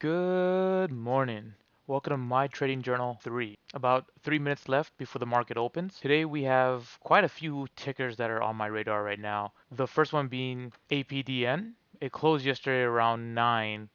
Good morning. Welcome to my Trading Journal 3. About 3 minutes left before the market opens. Today we have quite a few tickers that are on my radar right now. The first one being APDN. It closed yesterday around 9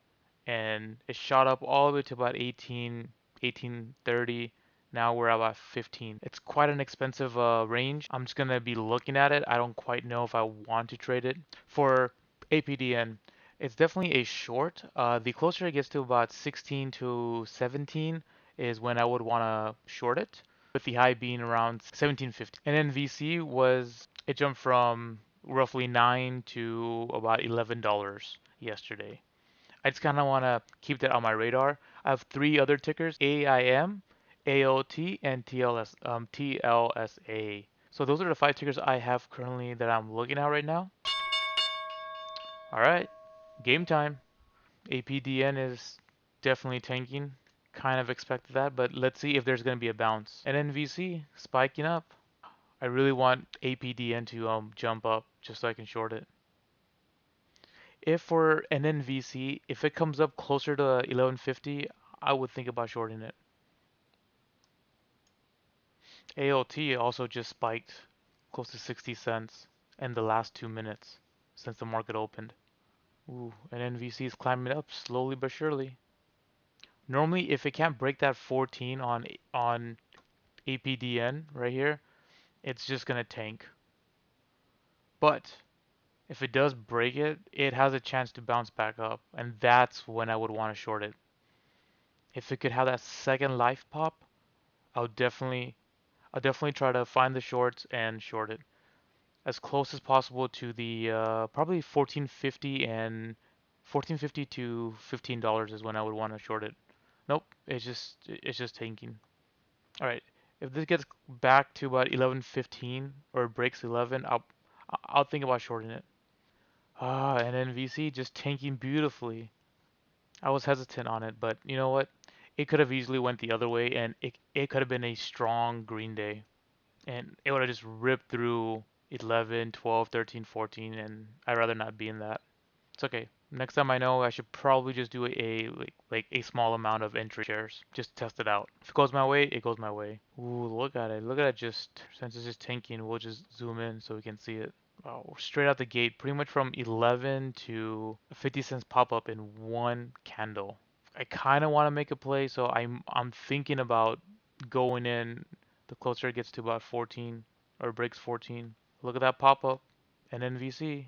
and it shot up all the way to about 18, 1830. Now we're about 15. It's quite an expensive range. I'm just going to be looking at it. I don't quite know if I want to trade it. For APDN, it's definitely a short. The closer it gets to about 16 to 17 is when I would want to short it, with the high being around 1750. And then VC was, it jumped from roughly 9 to about $11 yesterday. I just kind of want to keep that on my radar. I have three other tickers: AIM, AOT, and TLSA. So those are the five tickers I have currently that I'm looking at right now. All right, game time. APDN is definitely tanking. Kind of expected that, but let's see if there's going to be a bounce. And Nnvc spiking up. I really want APDN to jump up just so I can short it. If for an Nnvc, if it comes up closer to 1150, I would think about shorting it. AOT also just spiked close to 60 cents in the last 2 minutes since the market opened. Ooh, and Nnvc is climbing up slowly but surely. Normally, if it can't break that 14 on APDN right here, it's just gonna tank. But if it does break it, it has a chance to bounce back up, and that's when I would want to short it. If it could have that second life pop, I'll definitely I'll definitely try to find the shorts and short it as close as possible to the probably 1450 and 1450 to $15 is when I would want to short it. Nope, it's just tanking. All right, if this gets back to about 1115 or breaks 11, I'll think about shorting it. Ah, and Nnvc just tanking beautifully. I was hesitant on it, but you know what? It could have easily went the other way, and it could have been a strong green day, and it would have just ripped through 11, 12, 13, 14, and I'd rather not be in that. It's okay. Next time I know, I should probably just do like a small amount of entry shares. Just test it out. If it goes my way, it goes my way. Ooh, look at it. Look at it just, since it's just tanking, we'll just zoom in so we can see it. Wow, straight out the gate, pretty much from 11 to a 50 cents pop up in one candle. I kind of want to make a play, so I'm thinking about going in the closer it gets to about 14 or breaks 14. Look at that pop up and NVC.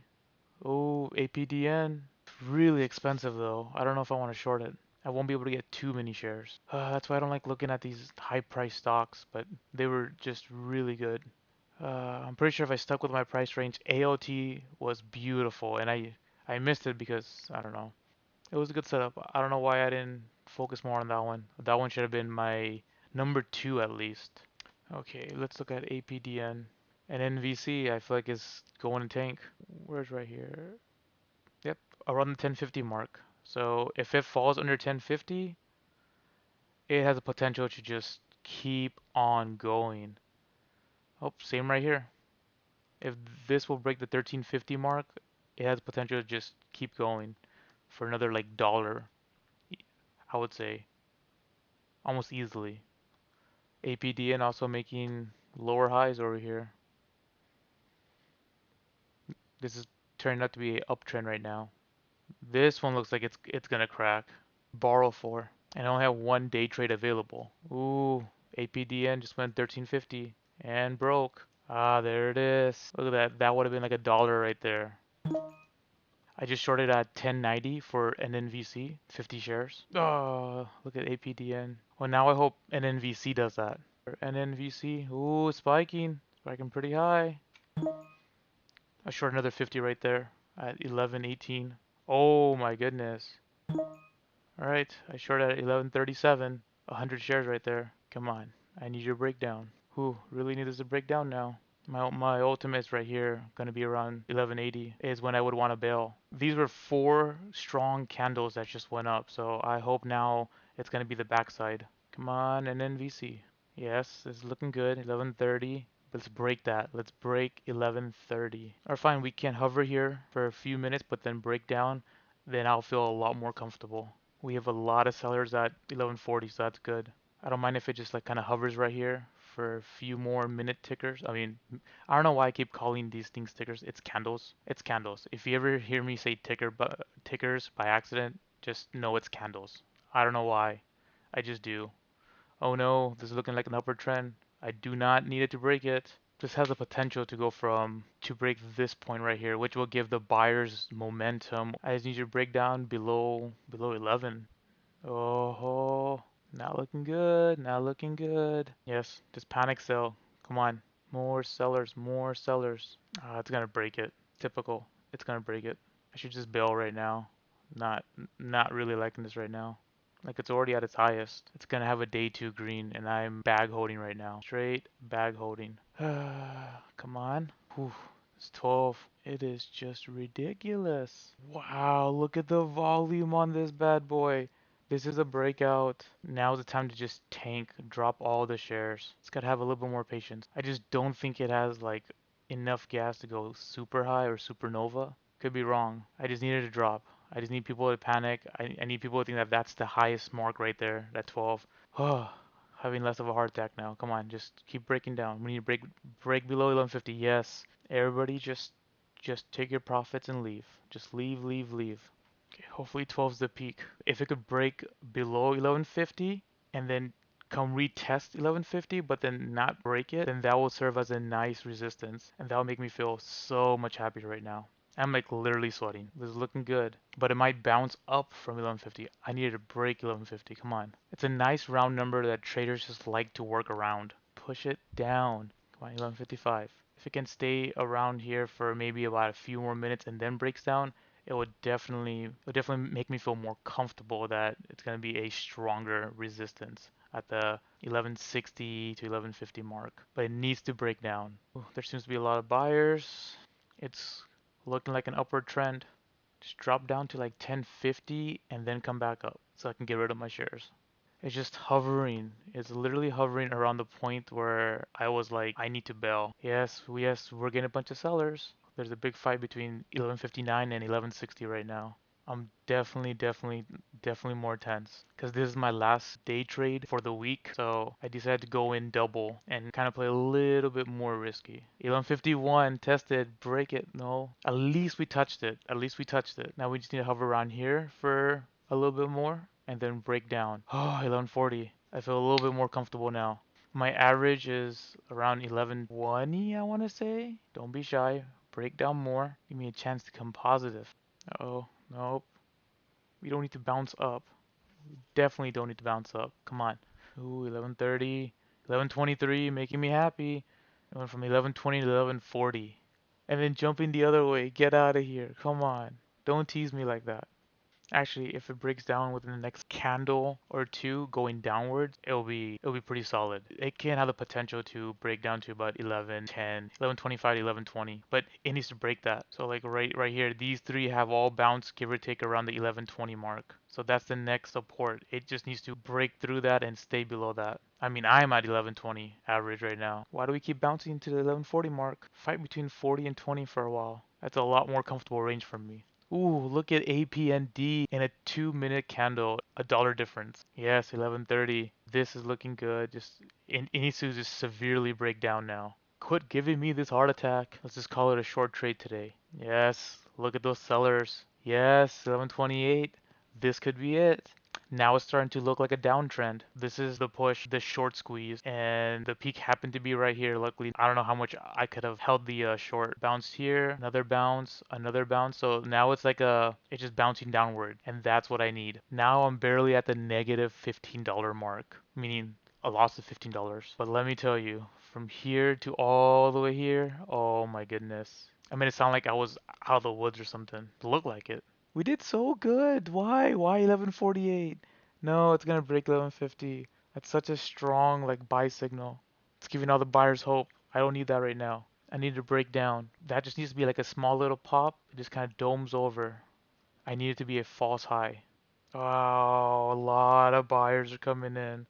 Oh, APDN. Really expensive though. I don't know if I want to short it. I won't be able to get too many shares. That's why I don't like looking at these high price stocks, but they were just really good. I'm pretty sure if I stuck with my price range, AOT was beautiful, and I missed it because I don't know. It was a good setup. I don't know why I didn't focus more on that one. That one should have been my number two at least. Okay, let's look at APDN. And NVC, I feel like is going to tank. Where's right here? Yep, around the 1050 mark. So if it falls under 1050, it has the potential to just keep on going. Oh, same right here. If this will break the 1350 mark, it has potential to just keep going for another like dollar, I would say, almost easily. APDN also making lower highs over here. This is turning out to be an uptrend right now. This one looks like it's gonna crack. Borrow for. And I only have one day trade available. Ooh, APDN just went 1350 and broke. Ah, there it is. Look at that. That would have been like a dollar right there. I just shorted at 1090 for an NVC, 50 shares. Oh, look at APDN. Well, now I hope an NVC does that. An NVC, ooh, spiking. Spiking pretty high. I short another 50 right there at 1118. Oh my goodness. All right, I short at 1137. 100 shares right there. Come on, I need your breakdown. Whew, really need this to break down now. My ultimate's right here, gonna be around 1180 is when I would want to bail. These were four strong candles that just went up, so I hope now it's gonna be the backside. Come on, an NVC. Yes, it's looking good. 1130. Let's break that. Let's break 1130. Or fine, we can hover here for a few minutes, but then break down. Then I'll feel a lot more comfortable. We have a lot of sellers at 1140, so that's good. I don't mind if it just like kind of hovers right here for a few more minute tickers. I mean, I don't know why I keep calling these things tickers. It's candles. It's candles. If you ever hear me say tickers by accident, just know it's candles. I don't know why. I just do. Oh no, this is looking like an upward trend. I do not need it to break it. This has the potential to go to break this point right here, which will give the buyers momentum. I just need you to break down below 11. Oh, not looking good, not looking good. Yes, just panic sell. Come on, more sellers, more sellers. It's gonna break it. Typical. It's gonna break it. I should just bail right now. Not not really liking this right now. Like it's already at its highest. It's gonna have a day two green, and I'm bag holding right now. Straight bag holding. Come on. Whew. It's 12. It is just ridiculous. Wow, look at the volume on this bad boy. This is a breakout. Now's the time to just tank, drop all the shares. It's gotta have a little bit more patience. I just don't think it has like enough gas to go super high or supernova. Could be wrong. I just needed to drop. I just need people to panic. I need people to think that that's the highest mark right there, that 12. Oh, having less of a heart attack now. Come on, just keep breaking down. We need to break below 1150. Yes. Everybody just take your profits and leave. Just leave, leave, leave. Okay, hopefully 12 is the peak. If it could break below 1150 and then come retest 1150 but then not break it, then that will serve as a nice resistance and that will make me feel so much happier right now. I'm like literally sweating. This is looking good, but it might bounce up from 1150. I needed to break 1150. Come on. It's a nice round number that traders just like to work around. Push it down. Come on, 1155. If it can stay around here for maybe about a few more minutes and then breaks down, it would definitely make me feel more comfortable that it's going to be a stronger resistance at the 1160 to 1150 mark. But it needs to break down. Ooh, there seems to be a lot of buyers. It's looking like an upward trend. Just drop down to like 1050 and then come back up so I can get rid of my shares. It's just hovering. It's literally hovering around the point where I was like, I need to bail. Yes, we're getting a bunch of sellers. There's a big fight between 1159 and 1160 right now. I'm definitely more tense because this is my last day trade for the week. So I decided to go in double and kind of play a little bit more risky. 1151 tested, break it. No, at least we touched it. At least we touched it. Now we just need to hover around here for a little bit more and then break down. Oh, 1140. I feel a little bit more comfortable now. My average is around 1120, I want to say. Don't be shy. Break down more. Give me a chance to come positive. Oh, nope. We don't need to bounce up. Definitely don't need to bounce up. Come on. Ooh, 1130. 1123, making me happy. I went from 1120 to 1140. And then jumping the other way. Get out of here. Come on. Don't tease me like that. Actually, if it breaks down within the next candle or two going downwards, it'll be pretty solid. It can have the potential to break down to about 11:10, 11:25 to 11:20, but it needs to break that. So like right here, these three have all bounced give or take around the 11:20 mark. So that's the next support. It just needs to break through that and stay below that. I mean, I'm at 11:20 average right now. Why do we keep bouncing to the 11:40 mark? Fight between 40 and 20 for a while. That's a lot more comfortable range for me. Ooh, look at APND in a 2 minute candle, a dollar difference. Yes, 1130. This is looking good. It needs to just severely break down now. Quit giving me this heart attack. Let's just call it a short trade today. Yes, look at those sellers. Yes, 1128. This could be it. Now it's starting to look like a downtrend. This is the push, the short squeeze, and the peak happened to be right here. Luckily, I don't know how much I could have held the short. Bounced here, another bounce, another bounce. So now it's just bouncing downward, and that's what I need. Now I'm barely at the negative $15 mark, meaning a loss of $15. But let me tell you, from here to all the way here, oh my goodness. I made it sound like I was out of the woods or something. It looked like it. We did so good. Why? Why 1148? No, it's gonna break 1150. That's such a strong like buy signal. It's giving all the buyers hope. I don't need that right now. I need to break down. That just needs to be like a small little pop. It just kind of domes over. I need it to be a false high. Oh, a lot of buyers are coming in.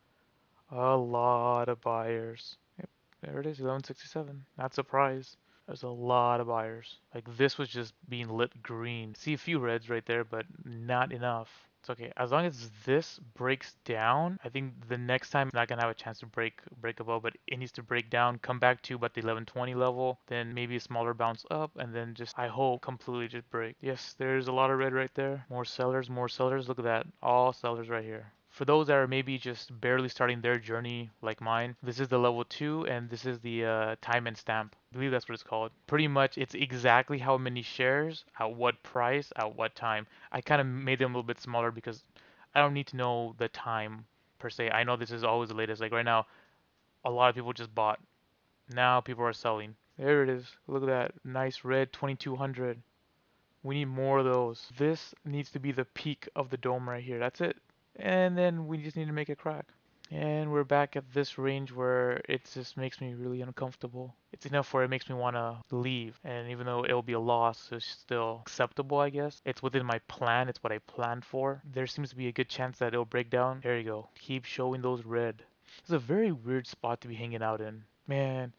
A lot of buyers. Yep, there it is, 1167. Not surprised. There's a lot of buyers. Like this was just being lit green. See a few reds right there, but not enough. It's okay. As long as this breaks down, I think the next time it's not gonna have a chance to break above, but it needs to break down, come back to about the 1120 level, then maybe a smaller bounce up, and then just I hope completely just break. Yes, there's a lot of red right there. More sellers, more sellers. Look at that. All sellers right here. For those that are maybe just barely starting their journey like mine, this is the level 2 and this is the time and stamp. I believe that's what it's called. Pretty much it's exactly how many shares, at what price, at what time. I kind of made them a little bit smaller because I don't need to know the time per se. I know this is always the latest. Like right now, a lot of people just bought. Now people are selling. There it is. Look at that. Nice red 2200. We need more of those. This needs to be the peak of the dome right here. That's it. And then we just need to make it crack. And we're back at this range where it just makes me really uncomfortable. It's enough where it makes me want to leave. And even though it'll be a loss, it's still acceptable, I guess. It's within my plan. It's what I planned for. There seems to be a good chance that it'll break down. There you go. Keep showing those red. It's a very weird spot to be hanging out in. Man,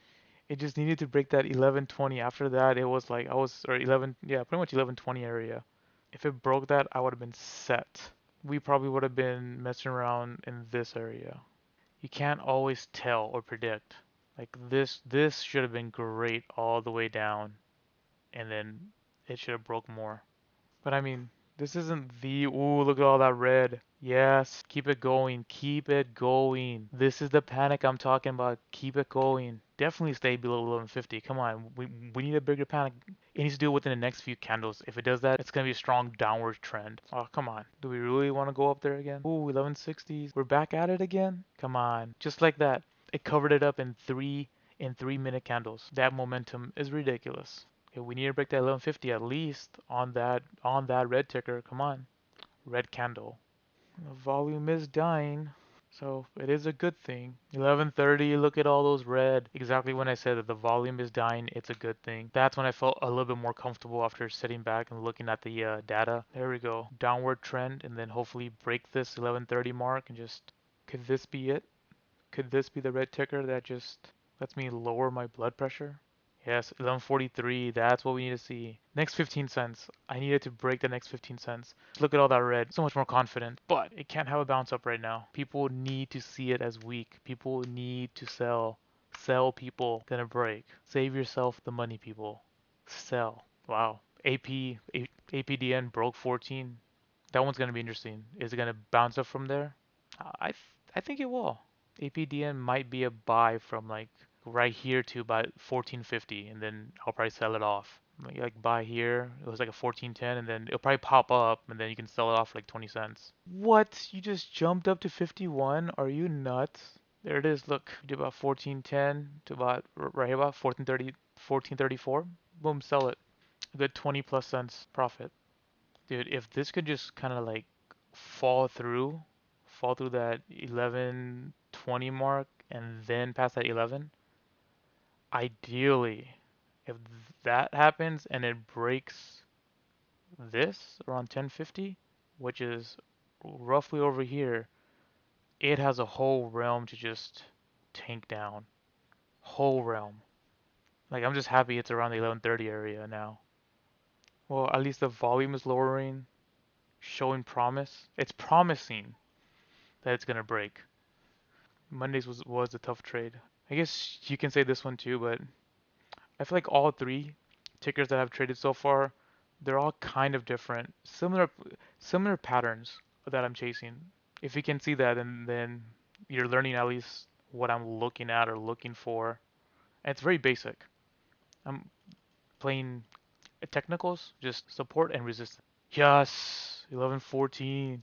it just needed to break that 1120. After that, it was like or 11, yeah, pretty much 1120 area. If it broke that, I would have been set. We probably would have been messing around in this area. You can't always tell or predict. Like this should have been great all the way down, and then it should have broke more. But I mean, this isn't the, ooh, look at all that red. Yes, keep it going, keep it going. This is the panic I'm talking about. Keep it going. Definitely stay below 1150. Come on, we need a bigger panic. It needs to do it within the next few candles. If it does that, it's gonna be a strong downward trend. Oh, come on. Do we really want to go up there again? Ooh, 1160s. We're back at it again? Come on. Just like that. It covered it up in 3 minute candles. That momentum is ridiculous. Okay, we need to break that 1150 at least on that red ticker. Come on, red candle. The volume is dying, so it is a good thing. 1130. Look at all those red. Exactly when I said that the volume is dying, it's a good thing. That's when I felt a little bit more comfortable after sitting back and looking at the data. There we go. Downward trend, and then hopefully break this 1130 mark and just. Could this be it? Could this be the red ticker that just lets me lower my blood pressure? Yes, 1143, that's what we need to see. Next 15 cents. I needed to break the next 15 cents. Look at all that red. So much more confident. But it can't have a bounce up right now. People need to see it as weak. People need to sell. Sell, people. Gonna break. Save yourself the money, people. Sell. Wow. APDN broke 14. That one's gonna be interesting. Is it gonna bounce up from there? I think it will. APDN might be a buy from like right here to about 1450, and then I'll probably sell it off. Like buy here, it was like a 1410, and then it'll probably pop up, and then you can sell it off for like 20 cents. What? You just jumped up to 51? Are you nuts? There it is. Look, you did about 1410 to about right here about 1430, 1434. Boom, sell it. A good 20 plus cents profit. Dude, if this could just kind of like fall through that 1120 mark and then past that 11, ideally, if that happens and it breaks this around 1050, which is roughly over here, it has a whole realm to just tank down. Whole realm. Like I'm just happy it's around the 1130 area now. Well, at least the volume is lowering, showing promise. It's promising that it's gonna break. Mondays was a tough trade. I guess you can say this one too, but I feel like all three tickers that I've traded so far, they're all kind of different. Similar patterns that I'm chasing. If you can see that, then you're learning at least what I'm looking at or looking for. And it's very basic. I'm playing technicals, just support and resistance. Yes, 1114,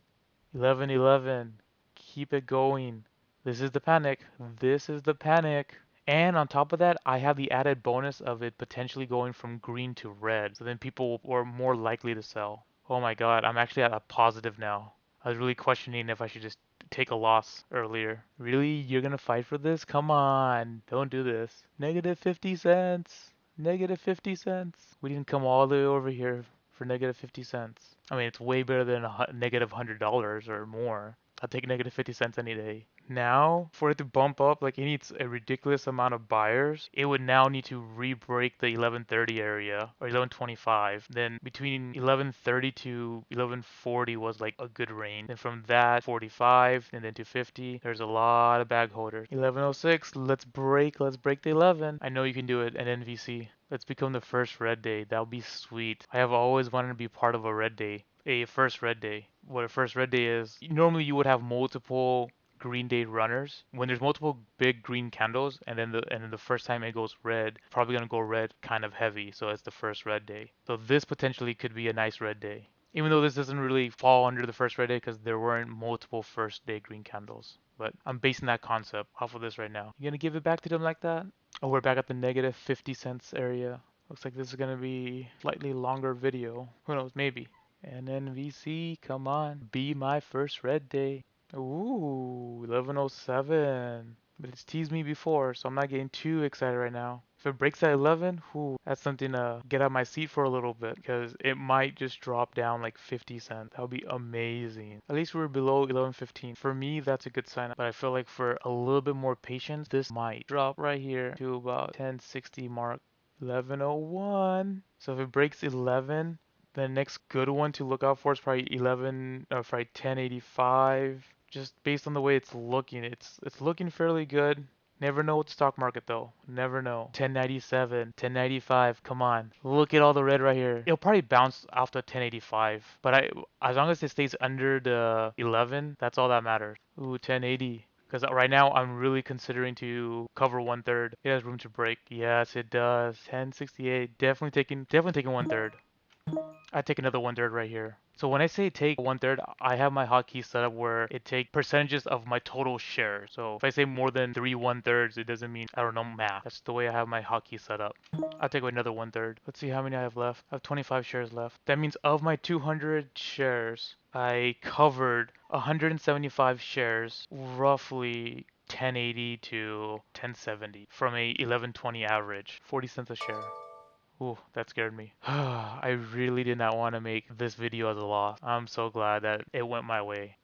1111. Keep it going. This is the panic. This is the panic. And on top of that, I have the added bonus of it potentially going from green to red. So then people are more likely to sell. Oh my god, I'm actually at a positive now. I was really questioning if I should just take a loss earlier. Really? You're gonna fight for this? Come on. Don't do this. Negative 50 cents. Negative 50 cents. We didn't come all the way over here for negative 50 cents. I mean, it's way better than negative $100 or more. I'll take negative 50 cents any day. Now, for it to bump up, like it needs a ridiculous amount of buyers. It would now need to re-break the 1130 area or 1125. Then between 1130 to 1140 was like a good range. Then from that, 45 and then to 50. There's a lot of bag holders. 1106, let's break the 11. I know you can do it at NVC. Let's become the first red day. That would be sweet. I have always wanted to be part of a red day. A first red day. What a first red day is, normally you would have multiple green day runners. When there's multiple big green candles and then the first time it goes red, probably gonna go red kind of heavy, so it's the first red day. So this potentially could be a nice red day. Even though this doesn't really fall under the first red day because there weren't multiple first day green candles. But I'm basing that concept off of this right now. You gonna give it back to them like that? Oh, we're back at the negative 50 cents area. Looks like this is gonna be slightly longer video. Who knows, maybe. And Nnvc, come on, be my first red day. Ooh, 1107. But it's teased me before, so I'm not getting too excited right now. If it breaks at 11, whoo, that's something to get out my seat for a little bit because it might just drop down like 50 cents. That would be amazing. At least we're below 1115. For me, that's a good sign. But I feel like for a little bit more patience, this might drop right here to about 1060 mark. 1101. So if it breaks 11, the next good one to look out for is probably 1085. Just based on the way it's looking, it's looking fairly good. Never know with the stock market though. Never know. 1097, 1095. Come on. Look at all the red right here. It'll probably bounce off the 1085, but as long as it stays under the 11, that's all that matters. Ooh, 1080. Because right now I'm really considering to cover 1/3. It has room to break. Yes, it does. 1068. Definitely taking 1/3. I take another 1/3 right here. So when I say take 1/3, I have my hotkey set up where it takes percentages of my total share. So if I say more than 3/1/3, it doesn't mean I don't know math. That's the way I have my hotkey set up. I'll take another 1/3. Let's see how many I have left. I have 25 shares left. That means of my 200 shares, I covered 175 shares, roughly 1080 to 1070 from a 1120 average, 40 cents a share. Ooh, that scared me. I really did not want to make this video as a loss. I'm so glad that it went my way.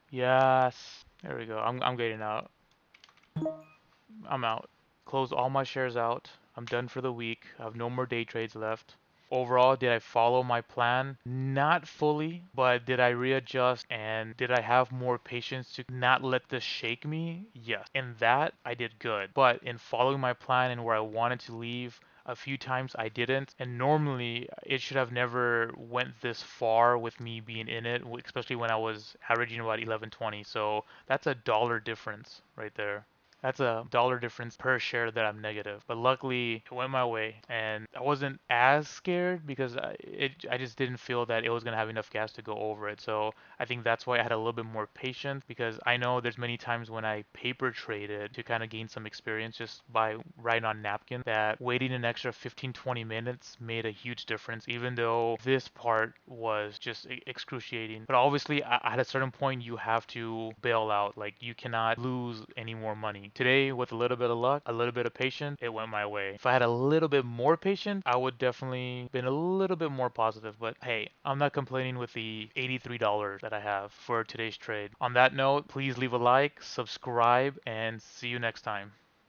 Yes. There we go. I'm getting out. I'm out. Close all my shares out. I'm done for the week. I have no more day trades left. Overall, did I follow my plan? Not fully, but did I readjust and did I have more patience to not let this shake me? Yes. In that, I did good. But in following my plan and where I wanted to leave, a few times I didn't, and normally it should have never went this far with me being in it, especially when I was averaging about 1120. So that's a dollar difference right there. That's a dollar difference per share that I'm negative. But luckily, it went my way, and I wasn't as scared because I just didn't feel that it was gonna have enough gas to go over it. So I think that's why I had a little bit more patience because I know there's many times when I paper traded to kind of gain some experience just by writing on napkin that waiting an extra 15, 20 minutes made a huge difference, even though this part was just excruciating. But obviously, at a certain point, you have to bail out. Like, you cannot lose any more money. Today, with a little bit of luck, a little bit of patience, it went my way. If I had a little bit more patience, I would definitely been a little bit more positive. But hey, I'm not complaining with the $83 that I have for today's trade. On that note, please leave a like, subscribe, and see you next time.